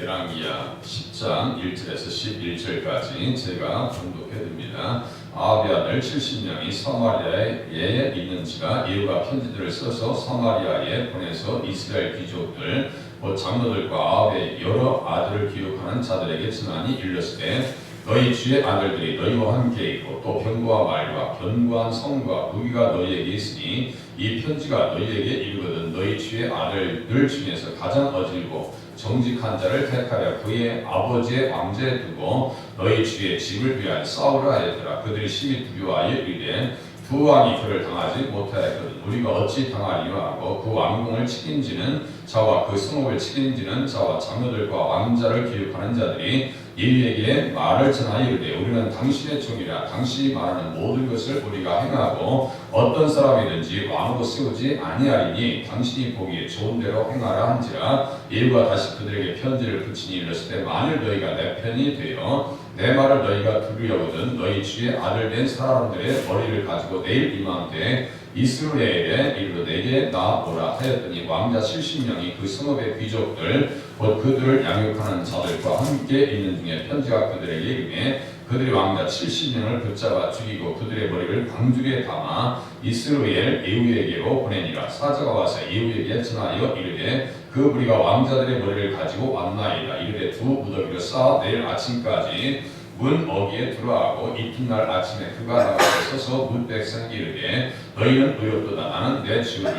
열왕기하 10장 1절에서 11절까지 제가 봉독해드립니다. 아합의 아들 70명이 사마리아에 있는지라 예후가 편지들을 써서 사마리아에 보내서 이스라엘 귀족들 곧 장로들과 아합의 여러 아들을 기록하는 자들에게 전하니 일렀으되 너희 주의 아들들이 너희와 함께 있고 또 병거와 말과 견고한 성과 무기가 너희에게 있으니 이 편지가 너희에게 이르거든 너희 주의 아들들 중에서 가장 어질고 정직한 자를 택하여 그의 아버지의 왕제에 두고 너희 주의 집을 위하여 싸우라 하였더라. 그들이 심히 두려워하여 이르되 두 왕이 그를 당하지 못하였거든 우리가 어찌 당하리요 하고 그 왕궁을 책임지는 자와 그 성읍을 책임지는 자와 장로들과 왕자를 기록하는 자들이 예후에게 말을 전하여 이르되 우리는 당신의 종이라 당신이 말하는 모든 것을 우리가 행하고 어떤 사람이든지 왕으로 세우지 아니하리니 당신이 보기에 좋은 대로 행하라 한지라. 예후가 다시 그들에게 편지를 붙이니 이르시되 만일 너희가 내 편이 되어 내 말을 너희가 들으려거든 너희 주의 아들 된 사람들의 머리를 가지고 내일 이맘때 이스라엘에 이르러 내게 나오라 하였더니 왕자 70명이 그 성읍의 귀족들 곧 그들을 양육하는 자들과 함께 있는 중에 편지가 그들에게 이르매 그들이 왕자 70명을 붙잡아 죽이고 그들의 머리를 방죽에 담아 이스라엘 예후에게로 보내니라. 사자가 와서 예후에게 전하여 이르되 그 무리가 왕자들의 머리를 가지고 왔나이다. 이르되 두 무더기로 쌓아 내일 아침까지 문 어귀에 들어가고 이튿날 아침에 그가 나가서 서서 문 백성에게 이르되 너희는 의롭도다. 나는 내 주를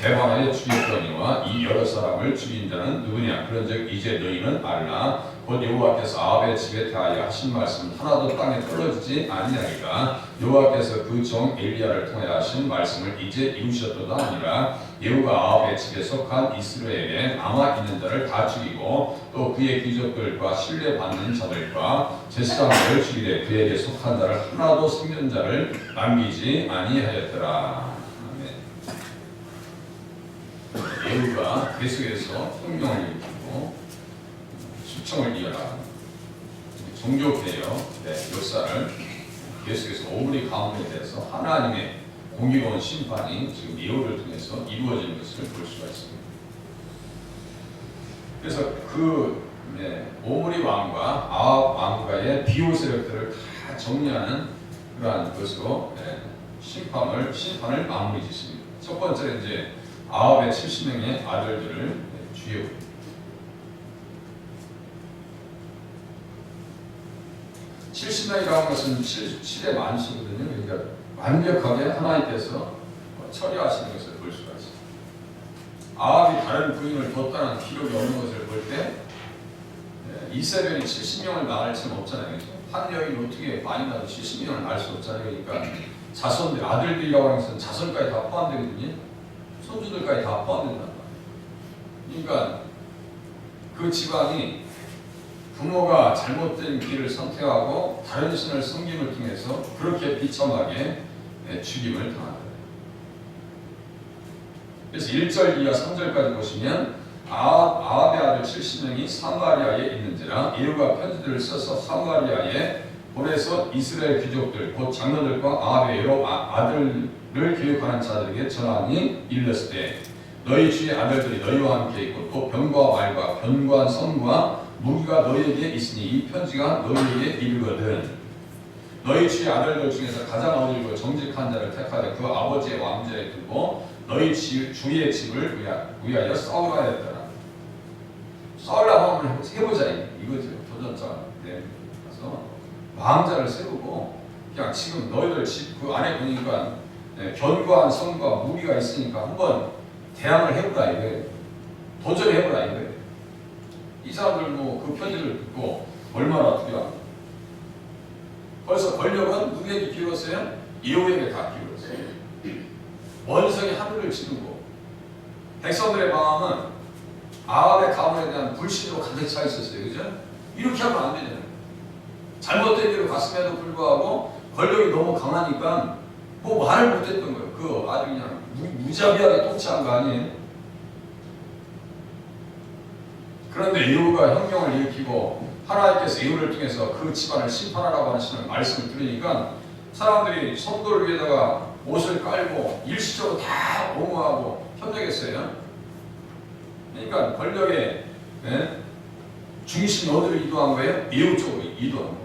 배반하여 죽였거니와 이 여러 사람을 죽인 자는 누구냐. 그런즉 이제 너희는 알라. 곧 여호와께서 아합의 집에 대하여 하신 말씀 하나도 땅에 떨어지지 아니하리라. 여호와께서 그 종 엘리야를 통하여 하신 말씀을 이제 이루셨도다 하니라. 예후가 아합의 집에 속한 이스라엘에 남아 있는 자를 다 죽이고 또 그의 귀족들과 신뢰받는 자들과 제사장들을 죽이되 그에게 속한 자를 하나도 생존 자를 남기지 아니하였더라. 예후가 계속해서 혁명을 일으키고 수청을 이어라 종교개혁 역사를 계속해서 오므리 가문에 대해서 하나님의 공의로운 심판이 지금 예후를 통해서 이루어지는 것을 볼 수가 있습니다. 그래서 그 오므리 왕과 아합 왕과의 비호 세력들을 다 정리하는 그러한 것으로 심판을 마무리 짓습니다. 첫 번째는 이제 아합의 70명의 아들들을 죽여버립니다. 70명이라고 하는 것은 7의 만수거든요. 그러니까 완벽하게 하나님께서 처리하시는 것을 볼 수가 있습니다. 아합이 다른 부인을 뒀다는 기록이 없는 것을 볼 때 이세벨이 70명을 낳을 수는 없잖아요. 그렇죠? 한 여인이 어떻게 많이 낳아도 70명을 낳을 수 없잖아요. 그러니까 자손들, 아들들이라고 하는 것은 자손까지 다 포함되거든요. 손주들까지 다 포함된단 말이에요. 그러니까 그 집안이 부모가 잘못된 길을 선택하고 다른 신을 섬김을 통해서 그렇게 비참하게 죽임을 당한다. 그래서 1절 이하 3절까지 보시면 아합의 아들 70명이 사마리아에 있는지라 예후가 편지들을 써서 사마리아에 보내서 이스라엘 귀족들 곧 장로들과 아합의 여러 아들을 교육하는 자들에게 전하니 일렀으되 너희 주의 아들들이 너희와 함께 있고 또 병과 말과 견고한 성과 무기가 너희에게 있으니 이 편지가 너희에게 이르거든 너희 주의 아들들 중에서 가장 어리고 정직한 자를 택하여 그 아버지의 왕제에 두고 너희 주의 집을 위하여 싸우라 하였더라. 싸우려고 하면 해보자 이거죠. 도전자 가서 왕자를 세우고 그냥 지금 너희들 집 그 안에 보니까 견고한 성과 무기가 있으니까 한번 대항을 해보라 이거예요. 도전해보라 이거예요. 이 사람들 그 편지를 듣고 얼마나 두려워합니까? 벌써 권력은 누구에게 기울었어요? 예후에게 다 기울었어요. 원성이 하늘을 치르고 백성들의 마음은 아합의 가문에 대한 불신으로 가득 차 있었어요. 그죠? 이렇게 하면 안 되잖아요. 잘못된 길로 갔음에도 불구하고 권력이 너무 강하니까 뭐 말을 못했던 거예요. 그 아주 그냥 무자비하게 통치한 거 아니에요? 그런데 예후가 혁명을 일으키고 하나님께서 예후를 통해서 그 집안을 심판하라고 하시는 말씀을 들으니까 사람들이 성도를 위해다가 옷을 깔고 일시적으로 다 옹호하고 협력했어요. 그러니까 권력에 중심이 어디로 이동한 거예요? 예후 쪽으로 이동한 거예요.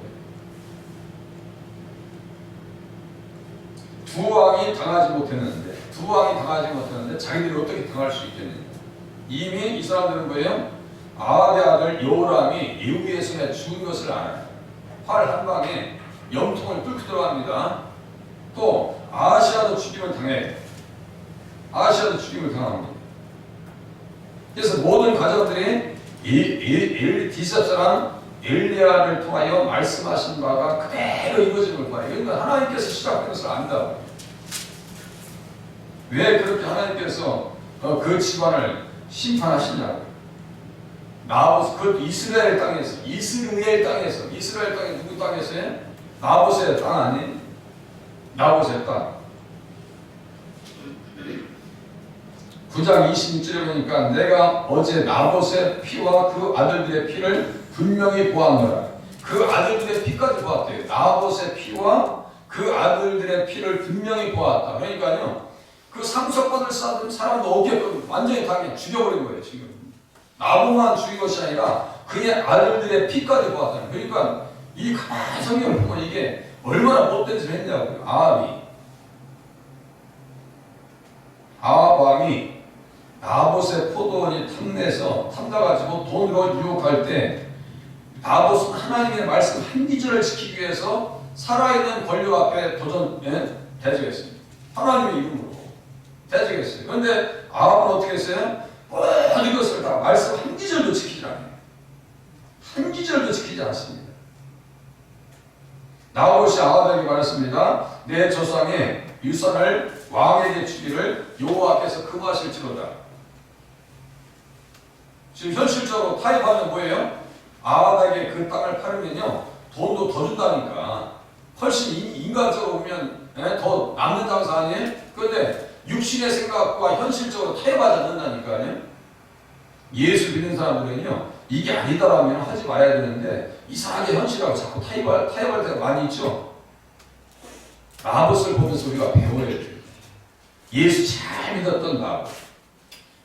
두 왕이 당하지 못했는데 자기들이 어떻게 당할 수 있겠느냐. 이미 이 사람들은 뭐예요? 아합의 아들 여호람이 예후의 손에 죽은 것을 알아요. 활 한 방에 염통을 뚫고 들어갑니다. 또 아하시아도 죽임을 당해요. 아하시아도 죽임을 당합니다. 그래서 모든 가정들이 디셉 사람 엘리야를 통하여 말씀하신 바가 그대로 이루어진 걸 봐요. 그러니까 하나님께서 시작된 것을 안다고. 왜 그렇게 하나님께서 그 집안을 심판하시냐고. 나봇, 그것도 이스라엘 땅에서 누구 땅에서요? 나봇의 땅 아니에요? 나봇의 땅. 9장 26절에 보니까 내가 어제 나봇의 피와 그 아들들의 피를 분명히 보았노라. 그 아들들의 피까지 보았대요. 나봇의 피와 그 아들들의 피를 분명히 보았다. 그러니까요, 그 상속받을 사람도 없게끔 완전히 다 죽여버린 거예요. 지금 나봇만 죽인 것이 아니라 그의 아들들의 피까지 보았다. 그러니까 이 가만히 성경을 보면 이게 얼마나 못된 짓을 했냐고요. 아합 왕이 나봇의 포도원이 탐나가지고 돈으로 유혹할 때 나봇은 하나님의 말씀 한 기절을 지키기 위해서 살아있는 권력 앞에 대적했습니다. 하나님의 이름으로 대적했어요. 그런데 아합은 어떻게 했어요? 모든 것을 다 말씀 한 기절도 지키지 않아요. 한 기절도 지키지 않습니다. 나봇이 아합에게 말했습니다. 내 조상의 유산을 왕에게 주기를 여호와께서 금하실지로다. 지금 현실적으로 타협하면 뭐예요? 아합에게 그 땅을 팔으면요, 돈도 더 준다니까. 훨씬 인간적으로 보면 더 남는 장사 아니에요? 그런데 육신의 생각과 현실적으로 타협하지 않는다니까요. 예수 믿는 사람들은요, 이게 아니다라면 하지 말아야 되는데 이상하게 현실하고 자꾸 타협할 때가 많이 있죠. 나봇을 보면서 우리가 배워야 돼요. 예수 잘 믿었던 나봇,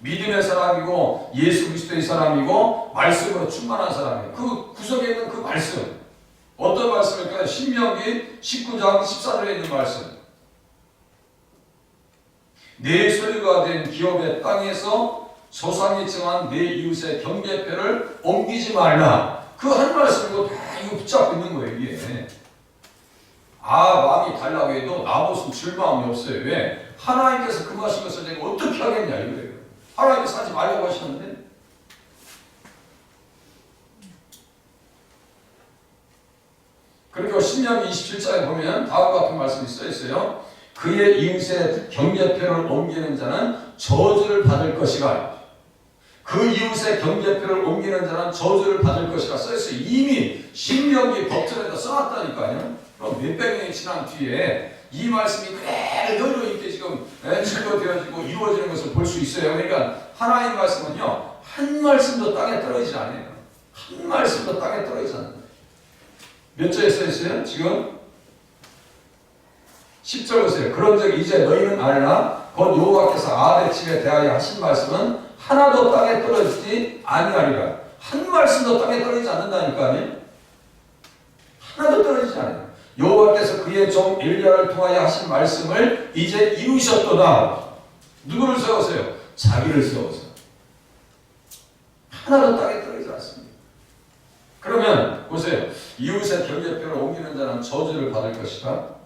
믿음의 사람이고 예수 그리스도의 사람이고 말씀으로 충만한 사람이에요. 그 구석에 있는 그 말씀, 어떤 말씀일까요? 신명기 19장 14절에 있는 말씀. 내 소유가 된 기업의 땅에서 조상이 정한 내 이웃의 경계표를 옮기지 말라. 그 한 말씀이고 다 이거 붙잡고 있는 거예요. 이게 왕이 달라고 해도 나봇은 줄 마음이 없어요. 왜? 하나님께서 금하신 것을 내가 어떻게 하겠냐 이거예요. 하나님께서 하지 말라고 하셨는데. 그리고 신명기 27장에 보면 다음과 같은 말씀이 써있어요. 그의 이웃의 경계표를 옮기는 자는 저주를 받을 것이라. 그 이웃의 경계표를 옮기는 자는 저주를 받을 것이라 써있어요. 이미 신명기 법전에다 써놨다니까요. 그럼 몇백 년이 지난 뒤에 이 말씀이 그대로 여러 있게 지금 증거되어지고 이루어지는 것을 볼 수 있어요. 그러니까 하나님 말씀은요, 한 말씀도 땅에 떨어지지 않아요. 한 말씀도 땅에 떨어지지 않아요. 몇 절에 써있어요? 지금 10절 보세요. 그런즉 이제 너희는 알라 곧 여호와께서 아합의 집에 대하여 하신 말씀은 하나도 땅에 떨어지지 아니하리라. 한 말씀도 땅에 떨어지지 않는다니까요. 하나도 떨어지지 않아요. 여호와께서 그의 종 엘리야를 통하여 하신 말씀을 이제 이루셨도다. 누구를 세워서요? 자기를 세워서. 하나도 땅에 떨어지지 않습니다. 그러면 보세요. 이웃의 경계표를 옮기는 자는 저주를 받을 것이다.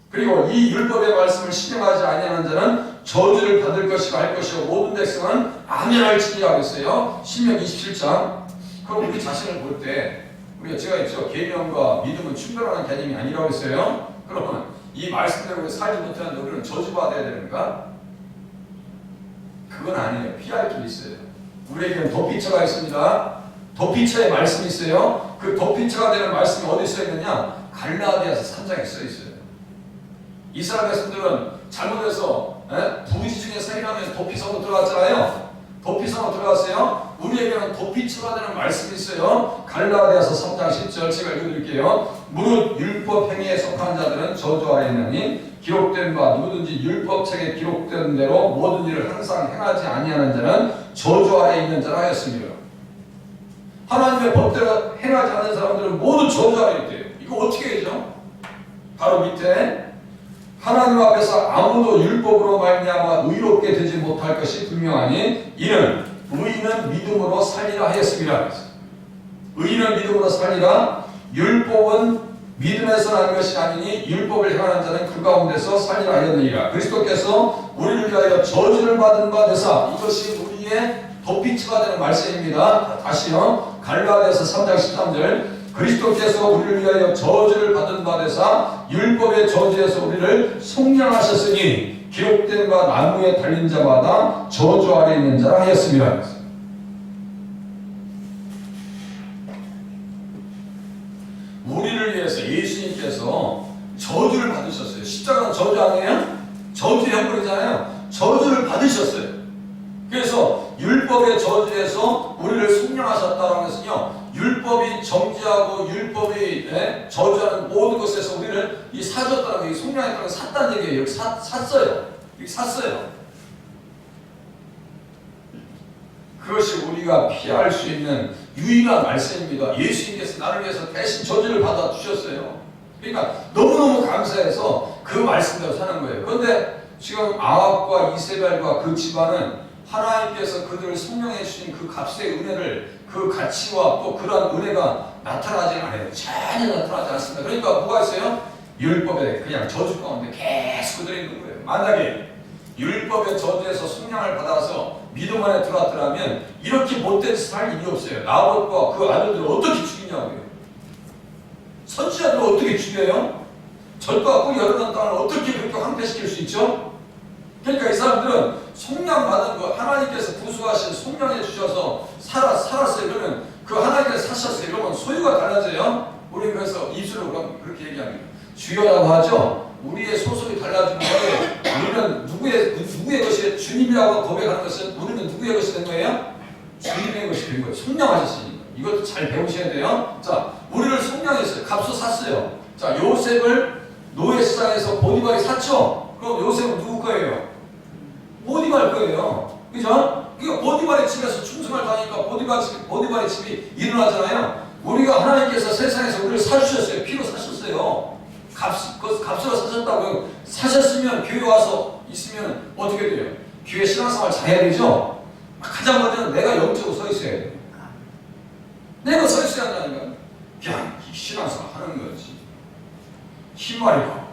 그리고 이 율법의 말씀을 실행하지 아니하는 자는 저주를 받을 것이라 할 것이고 모든 백성은 아멘할지니라 했어요. 신명기 27장. 그럼 우리 자신을 볼 때 우리가 제가 있죠. 계명과 믿음은 충돌하는 개념이 아니라고 했어요. 그러면 이 말씀대로 살지 못하는 우리는 저주받아야 되는가? 그건 아니에요. 피할 길이 있어요. 우리에게는 도피처가 있습니다. 도피처의 말씀이 있어요. 그 도피처가 되는 말씀이 어디 써 있느냐? 갈라디아서 3장에 써 있어요. 이스라엘 백성들은 잘못해서 부지 중에 생이라면 도피성으로 들어갔잖아요. 도피성으로 들어갔어요. 우리에게는 도피처가 되는 말씀이 있어요. 갈라디아서 3장 10절 제가 읽어드릴게요. 무릇 율법 행위에 속한 자들은 저주 아래 있나니 기록된 바 누구든지 율법책에 기록된 대로 모든 일을 항상 행하지 아니하는 자는 저주 아래 있는 자라 하였습니다. 하나님의 법대로 행하지 않는 사람들은 모두 저주하게 돼요. 이거 어떻게 되죠? 바로 밑에 하나님 앞에서 아무도 율법으로 말미암아 의롭게 되지 못할 것이 분명하니 이는 의인은 믿음으로 살리라 하였습니다. 의인은 믿음으로 살리라. 율법은 믿음에서 난 것이 아니니 율법을 행하는 자는 그 가운데서 살리라 하였느니라. 그리스도께서 우리를 위하여 저주를 받은 바 되사, 이것이 우리의 덧빛가 되는 말씀입니다. 다시요. 갈라디아서 3장 13절 그리스도께서 우리를 위하여 저주를 받은 바 되사 율법의 저주에서 우리를 속량하셨으니 기록된 바 나무에 달린 자마다 저주 아래 있는 자라 하였습니다. 우리를 위해서 예수님께서 저주를 받으셨어요. 십자가는 저주 아니에요? 저주의 형벌이잖아요. 저주를 받으셨어요. 그래서 율법의 저주에서 우리를 속량하셨다는 것은요, 율법이 정지하고 율법이 저주하는 모든 것에서 우리를 사줬다는 거, 속량했다는 거, 샀다는 얘기예요. 여기 샀어요. 여기 샀어요. 그것이 우리가 피할 수 있는 유일한 말씀입니다. 예수님께서 나를 위해서 대신 저주를 받아 주셨어요. 그러니까 너무너무 감사해서 그 말씀대로 사는 거예요. 그런데 지금 아합과 이세벨과 그 집안은 하나님께서 그들을 성령해 주신 그 값의 은혜를, 그 가치와 또 그러한 은혜가 나타나지 않아요. 전혀 나타나지 않습니다. 그러니까 뭐가 있어요? 율법에 그냥 저주 가운데 계속 그들이 있는 거예요. 만약에 율법의 저주에서 성령을 받아서 믿음 안에 들어왔더라면 이렇게 못된 짓을 할 일이 없어요. 나봇과 그 아들들을 어떻게 죽이냐고요. 선지자들을 어떻게 죽여요? 절과 꿀 여러 땅을 어떻게 그렇게 황폐시킬 수 있죠? 그러니까 이 사람들은 성령 받은 거, 하나님께서 구수하신 성령해 주셔서 살았어요. 그러면 그 하나님께서 사셨어요. 이러면 소유가 달라져요. 우리 그래서 입술로 그렇게 얘기합니다. 주여라고 하죠. 우리의 소속이 달라지는 거예요. 우리는 누구의 것이 주님이라고 고백하는 것은 우리는 누구의 것이 된 거예요? 주님의 것이 된 거예요. 성령하셨으니까. 이것도 잘 배우셔야 돼요. 자, 우리를 성령했어요. 값으로 샀어요. 자, 요셉을 노예 시장에서 보디발이 샀죠. 그럼 요셉은 누구 거예요? 보디발 거예요. 그죠? 그러니까 보디발의 집에서 충성을 다니니까 보디발의 집이 일어나잖아요. 우리가 하나님께서 세상에서 우리를 사주셨어요. 피로 사셨어요. 값으로 사셨다고요. 사셨으면 교회 와서 있으면 어떻게 돼요? 교회 신앙생활 잘해야 되죠? 가장 먼저는 내가 영적으로 서 있어야 돼요. 내가 서 있어야 한다니까. 그냥 신앙생활 하는 거지. 힘말이고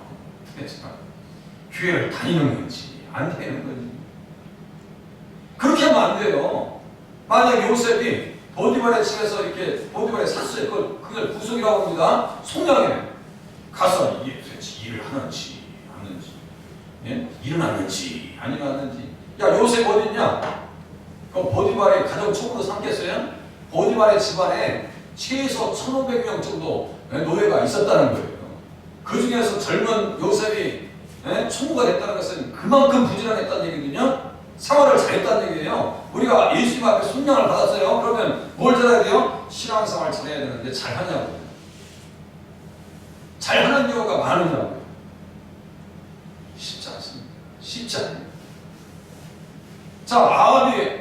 교회를 다니는 건지 안 되는 건지. 그렇게 하면 안 돼요. 만약 요셉이 보디발의 집에서 이렇게 보디발에 샀어요. 그걸 구속이라고 합니다. 속량해. 가서 이게 도대체 일을 하는지 안 하는지, 예? 일어났는지 안 일어났는지. 야, 요셉 어디 있냐? 그럼 보디발의 가정 총으로 삼겠어요? 보디발의 집안에 최소 1,500명 정도 노예가 있었다는 거예요. 그 중에서 젊은 요셉이 총무가 됐다는 것은 그만큼 부지런했다는 얘기거든요. 생활을 잘했다는 얘기예요. 우리가 예수님 앞에 성령을 받았어요. 그러면 뭘 잘해야 돼요? 신앙생활 잘해야 되는데 잘하냐고요. 잘하는 경우가 많으냐고요. 쉽지 않습니다. 쉽지 않아요. 자, 아합이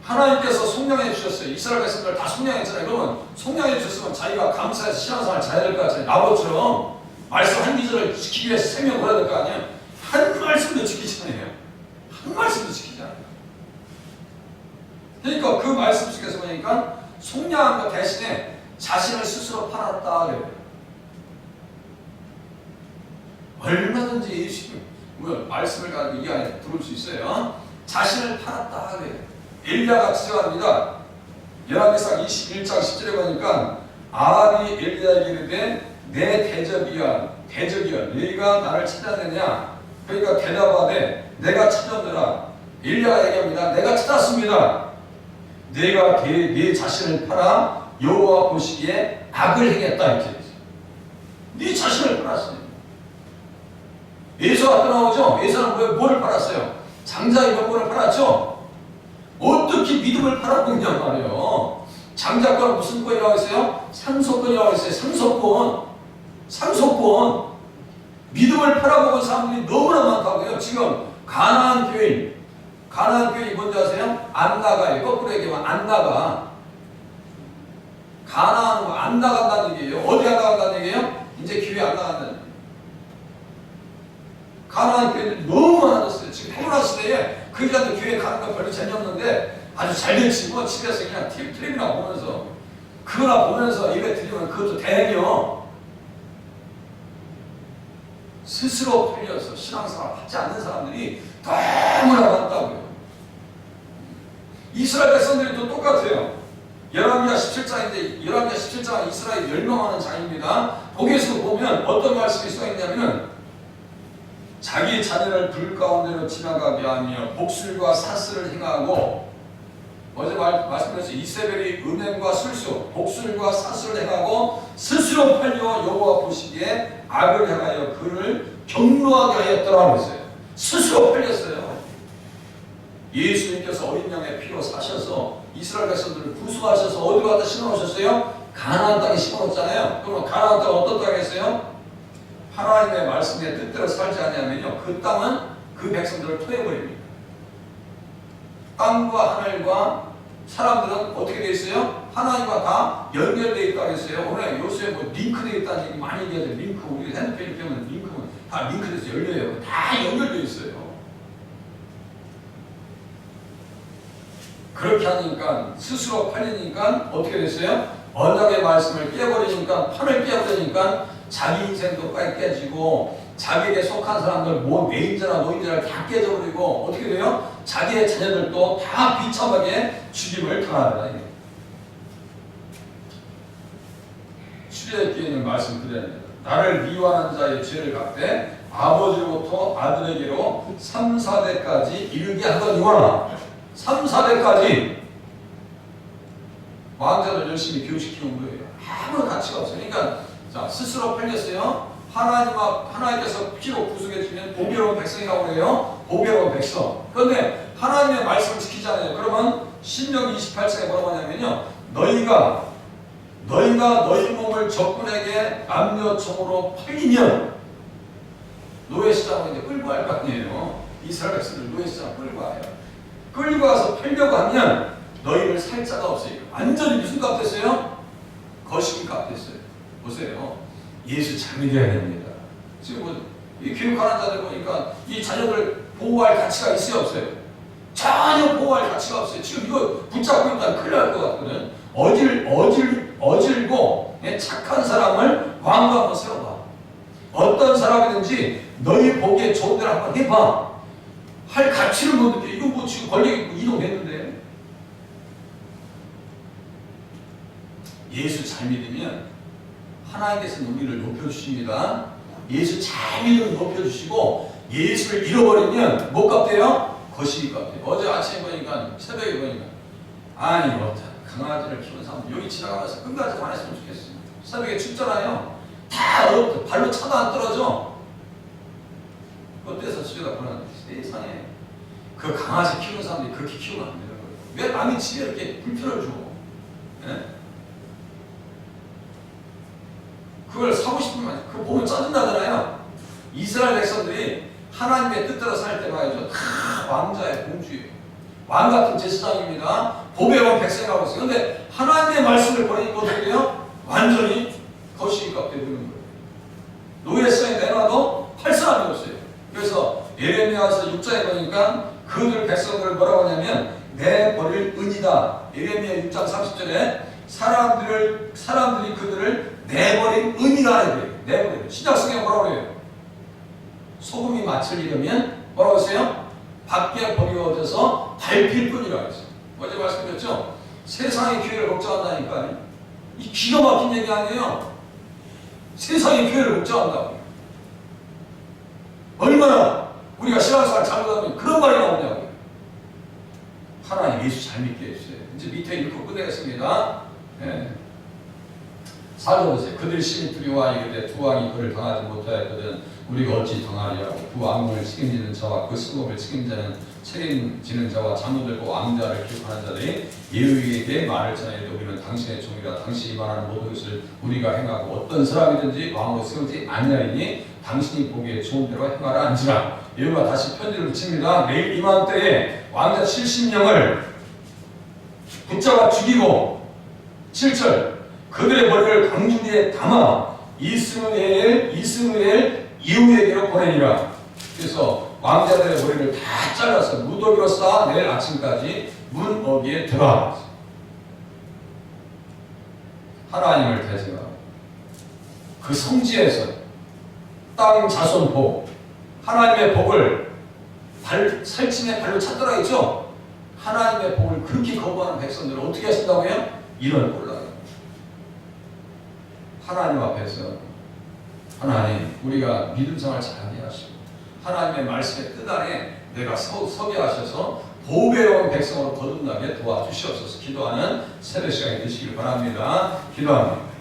하나님께서 성령해 주셨어요. 이스라엘 백성들 다 성령했잖아요. 그러면 성령해 주셨으면 자기가 감사해서 신앙생활 잘해야 될 거 같아요. 나봇처럼 말씀 한 기절을 지키기 위해서 생명 걸어야 될 거 아니에요. 한 말씀도 지키지 않아요. 한 말씀도 지키지 않아요. 그러니까 그 말씀 속에서 보니까 속량한 것 대신에 자신을 스스로 팔았다 그래요. 얼마든지 예수님 말씀을 가지고 이 안에 들을 수 있어요. 자신을 팔았다 그래요. 엘리야가 지적합니다. 열왕기상 21장 10절에 보니까 아합이 엘리야에게 이르되 내 대적이야 네가 나를 찾았느냐. 그러니까 대답하되 내가 찾았느라. 엘리야가 얘기합니다. 내가 찾았습니다. 내가 네 자신을 팔아 여호와 보시기에 악을 행했다 이렇게. 네 자신을 팔았어요. 에서가 또 나오죠. 에서는 뭘 팔았어요? 장자의 명분을 팔았죠. 어떻게 믿음을 팔아먹냐 말이에요. 장자권 무슨 권이라고 했어요? 상속권이라고 했어요. 상속권. 믿음을 팔아먹은 사람들이 너무나 많다고요. 지금 가나안 교인 뭔지 아세요? 안 나가요. 거꾸로 얘기하면 안 나가. 가나안으로 안 나간다는 얘기예요. 어디 안 나간다는 얘기예요? 이제 교회 안 나간다는 얘기예요. 가나안 교회들이 너무 많아졌어요. 지금 코로나 시대에 그들한테 교회 가는 건 별로 재미없는데 아주 잘 되치고 집에서 그냥 텔레비나 보면서 그거나 보면서 예배 드리면 그것도 대행이요. 스스로 팔려서 신앙생활 하지 않는 사람들이 너무나 많다고요. 이스라엘 백성들이 또 똑같아요. 열왕기하 17장인데 열왕기하 17장은 이스라엘 멸망하는 장입니다. 거기에서 보면 어떤 말씀이 써있냐면 자기 자녀를 불 가운데로 지나가게 하며 복술과 사슬을 행하고 어제 말씀드렸죠. 이세벨이 은행과 술수, 복술과 사슬을 행하고 스스로 팔려 여호와 보시기에 악을 행하여 그를 경노하게 하였더라고 했어요. 스스로 팔렸어요. 예수님께서 어린 양의 피로 사셔서 이스라엘 백성들을 구수하셔서 어디로 갖다 심어놓으셨어요? 가나안 땅에 심어놓잖아요. 그러면 가나안 땅은 어떤 땅이었어요? 하나님의 말씀에 뜻대로 살지 않으면요, 그 땅은 그 백성들을 토해버립니다. 땅과 하늘과 사람들은 어떻게 되어 있어요? 하나님과 다 연결되어 있다고 했어요. 오늘 요새 뭐 링크되어 있다는 얘기 많이 얘기하죠. 링크, 우리 핸드폰을 펴면 링크는 다 링크돼서 열려요. 다 연결되어 있어요. 그렇게 하니까 스스로 팔리니까 어떻게 됐어요? 언약의 말씀을 깨버리니까, 판을 깨버리니까 자기 인생도 빨리 깨지고 자기에게 속한 사람들 뭐 매인자나 노인자를 다 깨져버리고 어떻게 돼요? 자기의 자녀들도 다 비참하게 죽임을 당하더라. 출애굽기에는 말씀 그대로입니다. 나를 미워하는 자의 죄를 갚되 아버지로부터 아들에게로 3, 4대까지 이르게 하더니와 3, 4대까지 왕자를 열심히 교육시키는 거예요. 아무런 가치가 없어요. 그러니까 자, 스스로 팔렸어요. 하나님께서 피로 구속해 주면 보배로운 백성이라고 그래요. 보배로운 백성. 그런데 하나님의 말씀을 지키잖아요. 그러면 신명기 28장에 뭐라고 하냐면요, 너희가 너희 몸을 적군에게 남녀청으로 팔리면 노예시장으로 이제 끌고 갈 거 아니에요. 이스라엘 백성들 노예시장 끌고 와요. 끌고 와서 팔려고 하면 너희를 살 자가 없어요. 완전히 무슨 값 됐어요? 거시기 값 됐어요. 보세요. 예수 잘 믿어야 됩니다. 지금 뭐, 이 교육하는 자들 보니까 이 자녀들 보호할 가치가 있어요, 없어요? 전혀 보호할 가치가 없어요. 지금 이거 붙잡고 있다면 큰일 날 것 같거든. 어질고 착한 사람을 왕으로 한번 세워봐. 어떤 사람이든지 너희 보기에 좋은 데를 한번 해봐. 할 가치를 못 느껴. 이거 뭐 지금 권력이 이동했는데. 예수 잘 믿으면 하나님께서 우리를 높여주십니다. 예수 잘 믿으면 높여주시고 예수를 잃어버리면 못 갚대요? 거시기 갚대요. 어제 아침에 보니까 새벽에 보니까 아니 강아지를 키우는 사람 여기 지나가면서 끝까지 안 했으면 좋겠어요. 새벽에 춥잖아요. 다 어렵다. 발로 차도 안 떨어져. 어때서 집에다 보내는데 세상에 그 강아지 키우는 사람들이 그렇게 키우면 안 되는 거예요. 왜 남의 집에 이렇게 불편을 줘? 네? 그걸 사고 싶으면 그거 보면 짜증나잖아요. 이스라엘 백성들이 하나님의 뜻대로 살 때 말이죠. 다 왕자의 공주예요. 왕 같은 제사장입니다. 보배로운 백성이라고 했어요. 그런데 하나님의 말씀을 버리니까 어떻게 돼요? 완전히 거시기 값게 되는 거예요. 노예성에 내놔도 할 사람이 없어요. 그래서 예레미야서 6장에 보니까 그들 백성들을 뭐라고 하냐면 내버릴 은이다. 예레미야 6장 30절에 사람들이 그들을 내버린 은이라 해요. 내버린. 신약성경에 뭐라고 해요? 소금이 맛을 잃으면 뭐라고 했어요? 밖에 버려져서 밟힐 뿐이라고 했어요. 어제 말씀드렸죠? 세상의 기회를 걱정한다니까요. 이 기가 막힌 얘기 아니에요. 세상의 기회를 걱정한다고. 얼마나 우리가 신앙생활 잘못하면 그런 말이 나오냐고요. 하나님 예수 잘 믿게 해주세요. 이제 밑에 읽고 끝내겠습니다. 네. 4절 보세요. 그들이 심히 두려워 이르되 두 왕이 그를 당하지 못하였거든 우리가 어찌 당하리라고. 그 왕을 책임지는 자와 그 수급을 책임지는 자와 장로들과 왕자를 기록하는 자들이 예후에게 말을 전하여도 우리는 당신의 종이라 당신이 말하는 모든 것을 우리가 행하고 어떤 사람이든지 왕으로 세우지 아니하리니 당신이 보기에 좋은 대로 행하라 한지라. 예후가 다시 편지를 붙입니다. 내일 이맘때에 왕자 70명을 붙잡아 죽이고 7절 그들의 머리를 광주리에 담아 이스무엘 이후에게로 보내니라. 그래서 왕자들의 머리를 다 잘라서 무더기로 쌓아 내일 아침까지 문 어귀에 들어가. 하나님을 대적하고 그 성지에서 땅 자손 복, 하나님의 복을 살침의 발로 찾더라 했죠. 하나님의 복을 그렇게 거부하는 백성들을 어떻게 하신다고요? 이런 꼴라요. 하나님 앞에서 하나님 우리가 믿음 생활 잘하게 하시고 하나님의 말씀의 뜻 안에 내가 서게 하셔서 보배로운 백성으로 거듭나게 도와주시옵소서. 기도하는 새벽 시간이 되시길 바랍니다. 기도합니다.